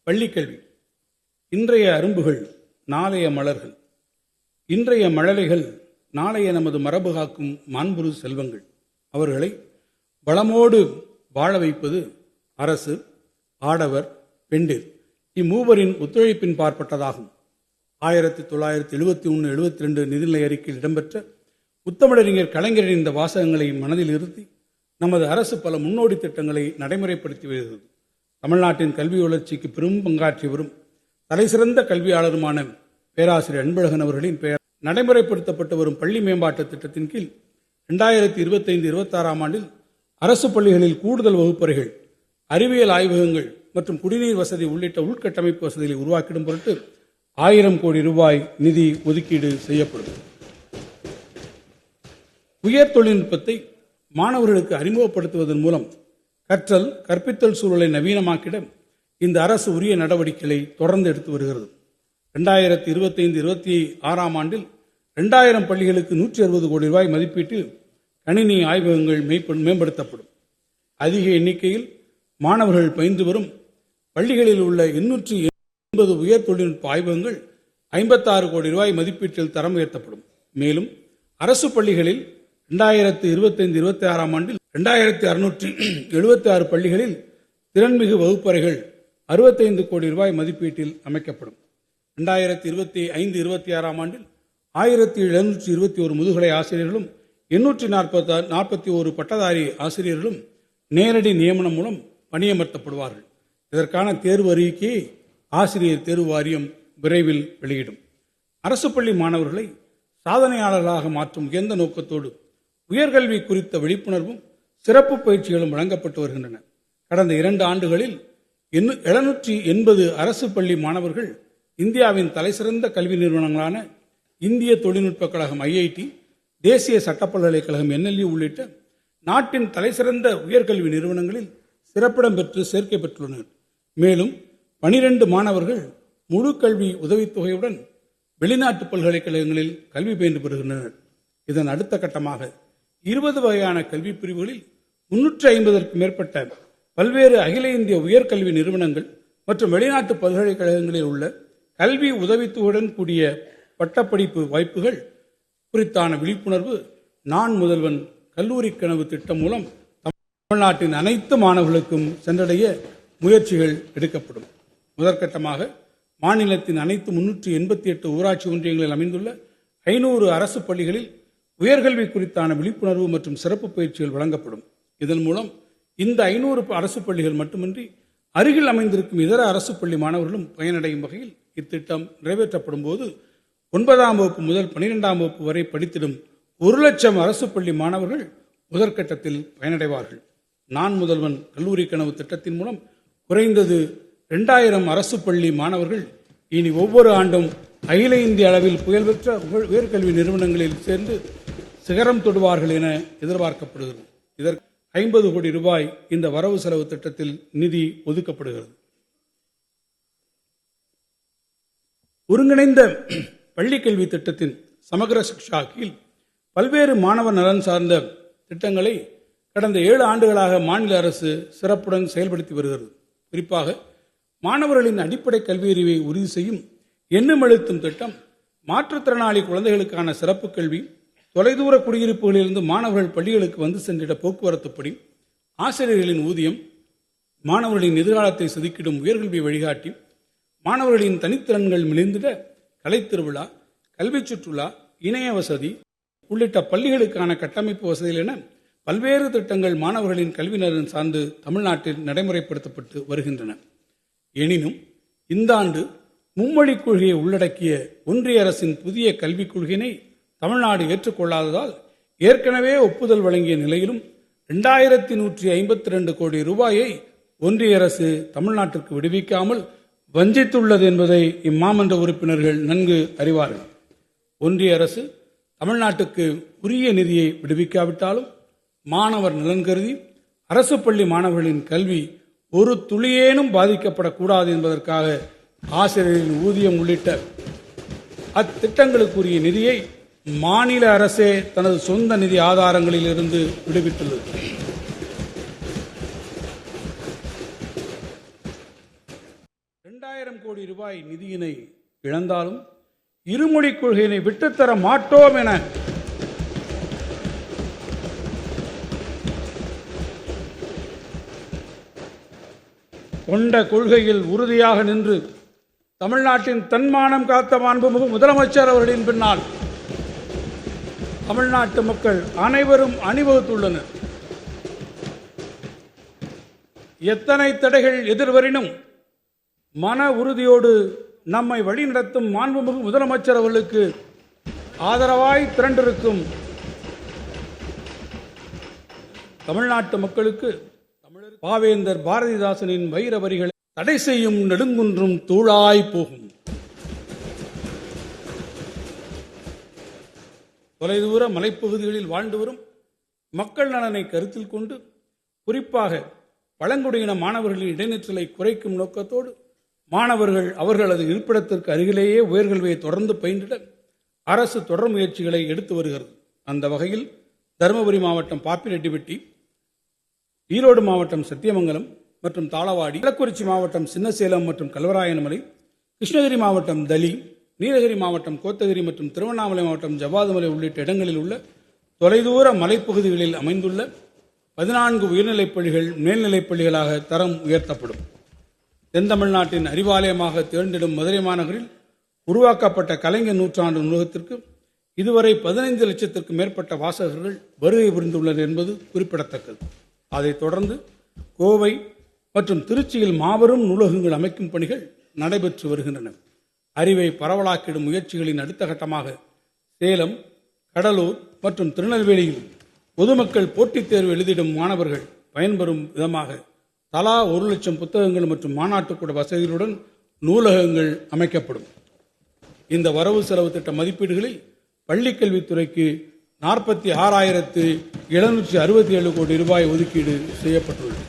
பள்ளிக்கல்வி. இன்றைய அரும்புகள் நாளைய மலர்கள், இன்றைய மழலைகள் நாளைய நமது மரபு காக்கும் மாண்புறு செல்வங்கள். அவர்களை வளமோடு வாழ வைப்பது அரசு, ஆடவர், பெண்டிர் இம்மூவரின் ஒத்துழைப்பின் பார்ப்பட்டதாகும். 1971-72 நிதிநிலை அறிக்கையில் இடம்பெற்ற முத்தமிழறிஞர் கலைஞரின் இந்த வாசகங்களை மனதில் இருத்தி நமது அரசு பல முன்னோடி திட்டங்களை நடைமுறைப்படுத்தி வருகிறது. தமிழ்நாட்டின் கல்வி வளர்ச்சிக்கு பெரும் பங்காற்றி வரும் தலைசிறந்த கல்வியாளருமான பேராசிரியர் அன்பழகன் அவர்களின் பெயர் நடைமுறைப்படுத்தப்பட்டு வரும் பள்ளி மேம்பாட்டு திட்டத்தின் கீழ் 2025-26 ஆண்டில் அரசு பள்ளிகளில் கூடுதல் வகுப்பறைகள், அறிவியல் ஆய்வகங்கள் மற்றும் குடிநீர் வசதி உள்ளிட்ட உள்கட்டமைப்பு வசதிகளை உருவாக்கிடும் பொருட்டு 1000 கோடி ரூபாய் நிதி ஒதுக்கீடு செய்யப்படும். உயர் தொழில்நுட்பத்தை மாணவர்களுக்கு அறிமுகப்படுத்துவதன் மூலம் கற்றல் கற்பித்தல் சூழலை நவீனமாக்கிட இந்த அரசு உரிய நடவடிக்கைகளை தொடர்ந்து எடுத்து வருகிறது. 2025-26 ஆண்டில் 2000 பள்ளிகளுக்கு 160 கோடி ரூபாய் மதிப்பீட்டில் கணினி ஆய்வகங்கள் மேம்படுத்தப்படும். அதிக எண்ணிக்கையில் மாணவர்கள் பயின்று வரும் பள்ளிகளில் உள்ள 880 உயர் தொழில்நுட்ப ஆய்வகங்கள் 56 கோடி ரூபாய் மதிப்பீட்டில் தரம் உயர்த்தப்படும். மேலும் அரசு பள்ளிகளில் 2025-26 ஆண்டில் 2676 பள்ளிகளில் திறன்மிகு வகுப்பறைகள் 65 கோடி ரூபாய் மதிப்பீட்டில் அமைக்கப்படும். 2025-26 ஆண்டில் 1721 முதுகலை ஆசிரியர்களும் 841 பட்டதாரி ஆசிரியர்களும் நேரடி நியமனம் மூலம் பணியமர்த்தப்படுவார்கள். இதற்கான தேர்வு அறிக்கையை ஆசிரியர் தேர்வு வாரியம் விரைவில் வெளியிடும். அரசு பள்ளி மாணவர்களை சாதனையாளர்களாக மாற்றும் உயர்ந்த நோக்கத்தோடு உயர்கல்வி குறித்த விழிப்புணர்வும் சிறப்பு பயிற்சிகளும் வழங்கப்பட்டு வருகின்றன. கடந்த 2 ஆண்டுகளில் 780 அரசு பள்ளி மாணவர்கள் இந்தியாவின் தலைசிறந்த கல்வி நிறுவனங்களான இந்திய தொழில்நுட்ப கழகம் IIT, தேசிய சட்ட பல்கலைக்கழகம் NLU உள்ளிட்ட நாட்டின் தலைசிறந்த உயர்கல்வி நிறுவனங்களில் சிறப்பிடம் பெற்று சேர்க்கை பெற்றுள்ளனர். மேலும் 12 மாணவர்கள் முழு கல்வி உதவித்தொகையுடன் வெளிநாட்டு பல்கலைக்கழகங்களில் கல்வி பயின்று பெறுகின்றனர். இதன் அடுத்த கட்டமாக 20 வகையான கல்வி பிரிவுகளில் 350க்கும் மேற்பட்ட பல்வேறு அகில இந்திய உயர்கல்வி நிறுவனங்கள் மற்றும் வெளிநாட்டு பல்கலைக்கழகங்களில் உள்ள கல்வி உதவித்தொகையுடன் கூடிய பட்டப்படிப்பு வாய்ப்புகள் குறித்தான விழிப்புணர்வு நான் முதல்வன் கல்லூரி கனவு திட்டம் மூலம் தமிழ்நாட்டின் அனைத்து மாணவர்களுக்கும் சென்றடைய முயற்சிகள் எடுக்கப்படும். முதற்கட்டமாக மாநிலத்தின் அனைத்து 388 ஊராட்சி ஒன்றியங்களில் அமைந்துள்ள 500 அரசு பள்ளிகளில் உயர்கல்வி குறித்தான விழிப்புணர்வு மற்றும் சிறப்பு பயிற்சிகள் வழங்கப்படும். இதன் மூலம் இந்த 500 அரசு பள்ளிகள் மட்டுமின்றி அருகில் அமைந்திருக்கும் இதர அரசு பள்ளி மாணவர்களும் பயனடையும் வகையில் இத்திட்டம் நிறைவேற்றப்படும் போது 9ஆம் வகுப்பு முதல் 12ஆம் வகுப்பு வரை படித்திடும் 1,00,000 அரசு பள்ளி மாணவர்கள் முதற்கட்டத்தில் பயனடைவார்கள். நான் முதல்வன் கல்லூரி கனவு திட்டத்தின் மூலம் குறைந்தது 2000 அரசு பள்ளி மாணவர்கள் இனி ஒவ்வொரு ஆண்டும் அகில இந்திய அளவில் புகழ்பெற்ற உயர்கல்வி நிறுவனங்களில் சேர்ந்து சிகரம் தொடுவார்கள் என எதிர்பார்க்கப்படுகிறது. இதற்கு 50 கோடி ரூபாய் இந்த வரவு செலவு திட்டத்தில் நிதி ஒதுக்கப்படுகிறது. ஒருங்கிணைந்த பள்ளிக்கல்வி திட்டத்தின் சமகர சிக்ஷா கீழ் பல்வேறு மாணவர் நலன் சார்ந்த திட்டங்களை கடந்த 7 ஆண்டுகளாக மாநில அரசு சிறப்புடன் செயல்படுத்தி வருகிறது. குறிப்பாக மாணவர்களின் அடிப்படை கல்வியறிவை உறுதி செய்யும் எண்ணும் எழுத்தும் திட்டம், மாற்றுத்திறனாளி குழந்தைகளுக்கான சிறப்பு கல்வி, தொலைதூர குடியிருப்புகளிலிருந்து மாணவர்கள் பள்ளிகளுக்கு வந்து சென்றிட போக்குவரத்து படி, ஆசிரியர்களின் ஊதியம், மாணவர்களின் எதிர்காலத்தை செதுக்கிடும் உயர்கல்வி வழிகாட்டி, மாணவர்களின் தனித்திறன்கள் மிளிர்ந்திட கலைத்திருவிழா, கல்வி சுற்றுலா, இணைய வசதி உள்ளிட்ட பள்ளிகளுக்கான கட்டமைப்பு வசதிகள் என பல்வேறு திட்டங்கள் மாணவர்களின் கல்வி நலன் சார்ந்து தமிழ்நாட்டில் நடைமுறைப்படுத்தப்பட்டு வருகின்றன. எனினும் இந்த ஆண்டு மும்மொழி கொள்கையை உள்ளடக்கிய ஒன்றிய அரசின் புதிய கல்விக் கொள்கையினை தமிழ்நாடு ஏற்றுக்கொள்ளாததால் ஏற்கனவே ஒப்புதல் வழங்கிய நிலையிலும் 2152 கோடி ரூபாயை ஒன்றிய அரசு தமிழ்நாட்டிற்கு விடுவிக்காமல் வஞ்சித்துள்ளது என்பதை இம்மாமன்ற உறுப்பினர்கள் நன்கு அறிவார்கள். ஒன்றிய அரசு தமிழ்நாட்டுக்கு உரிய நிதியை விடுவிக்காவிட்டாலும் மாணவர் நலன் கருதி அரசு பள்ளி மாணவர்களின் கல்வி ஒரு துளியேனும் பாதிக்கப்படக்கூடாது என்பதற்காக ஆசிரியர்களின் ஊதியம் உள்ளிட்ட அத்திட்டங்களுக்குரிய நிதியை மாநில அரசே தனது சொந்த நிதி ஆதாரங்களில் இருந்து விடுவித்துள்ளது. 2000 கோடி ரூபாய் நிதியினை இழந்தாலும் இருமொழிக் கொள்கையினை விட்டுத்தர மாட்டோம் என கொண்ட கொள்கையில் உறுதியாக நின்று தமிழ்நாட்டின் தன்மானம் காத்த மாண்புமிகு முதலமைச்சர் அவர்களின் பின்னால் தமிழ்நாட்டு மக்கள் அனைவரும் அணிவகுத்துள்ளனர். எத்தனை தடைகள் எதிர்வரினும் மன உறுதியோடு நம்மை வழிநடத்தும் மாண்புமிகு முதலமைச்சர் அவர்களுக்கு ஆதரவாய் திரண்டிருக்கும் தமிழ்நாட்டு மக்களுக்கு பாவேந்தர் பாரதிதாசனின் வைர வரிகளை தடை செய்யும் நெடுங்குன்றும் தூளாய் போகும். தொலைதூர மலைப்பகுதிகளில் வாழ்ந்து வரும் மக்கள் நலனை கருத்தில் கொண்டு குறிப்பாக பழங்குடியின மாணவர்களின் இடைநிற்றலை குறைக்கும் நோக்கத்தோடு மாணவர்கள் அவர்களது இருப்பிடத்திற்கு அருகிலேயே உயர்கல்வியை தொடர்ந்து பயின்றிட அரசு தொடர் முயற்சிகளை எடுத்து வருகிறது. அந்த வகையில் தருமபுரி மாவட்டம் பாப்பிரெட்டிப்பட்டி, ஈரோடு மாவட்டம் சத்தியமங்கலம் மற்றும் தாளவாடி, கள்ளக்குறிச்சி மாவட்டம் சின்னசேலம் மற்றும் கல்வராயன்மலை, கிருஷ்ணகிரி மாவட்டம் தளி, நீலகிரி மாவட்டம் கோத்தகிரி மற்றும் திருவண்ணாமலை மாவட்டம் ஜவ்வாதுமலை உள்ளிட்ட இடங்களில் உள்ள தொலைதூர மலைப்பகுதிகளில் அமைந்துள்ள 14 உயர்நிலைப் பள்ளிகள் மேல்நிலைப் பள்ளிகளாக தரம் உயர்த்தப்படும். தென் தமிழ்நாட்டின் அறிவாலயமாக திகழ்ந்திடும் மதுரை மாநகரில் உருவாக்கப்பட்ட கலைஞர் நூற்றாண்டு நூலகத்திற்கு இதுவரை 15 லட்சத்திற்கும் மேற்பட்ட வாசகர்கள் வருகை புரிந்துள்ளனர் என்பது குறிப்பிடத்தக்கது. அதைத் தொடர்ந்து கோவை மற்றும் திருச்சியில் மாபெரும் நூலகங்கள் அமைக்கும் பணிகள் நடைபெற்று வருகின்றன. அறிவை பரவலாக்கிடும் முயற்சிகளின் அடுத்த கட்டமாக சேலம், கடலூர் மற்றும் திருநெல்வேலியில் பொதுமக்கள் போட்டித் தேர்வு எழுதிடும் மாணவர்கள் பயன்பெறும் விதமாக தலா 1 லட்சம் புத்தகங்கள் மற்றும் மாநாட்டுக்கூட வசதிகளுடன் நூலகங்கள் அமைக்கப்படும். இந்த வரவு செலவு திட்ட மதிப்பீடுகளில் பள்ளிக்கல்வித்துறைக்கு 46,767 கோடி ரூபாய் ஒதுக்கீடு செய்யப்பட்டுள்ளது.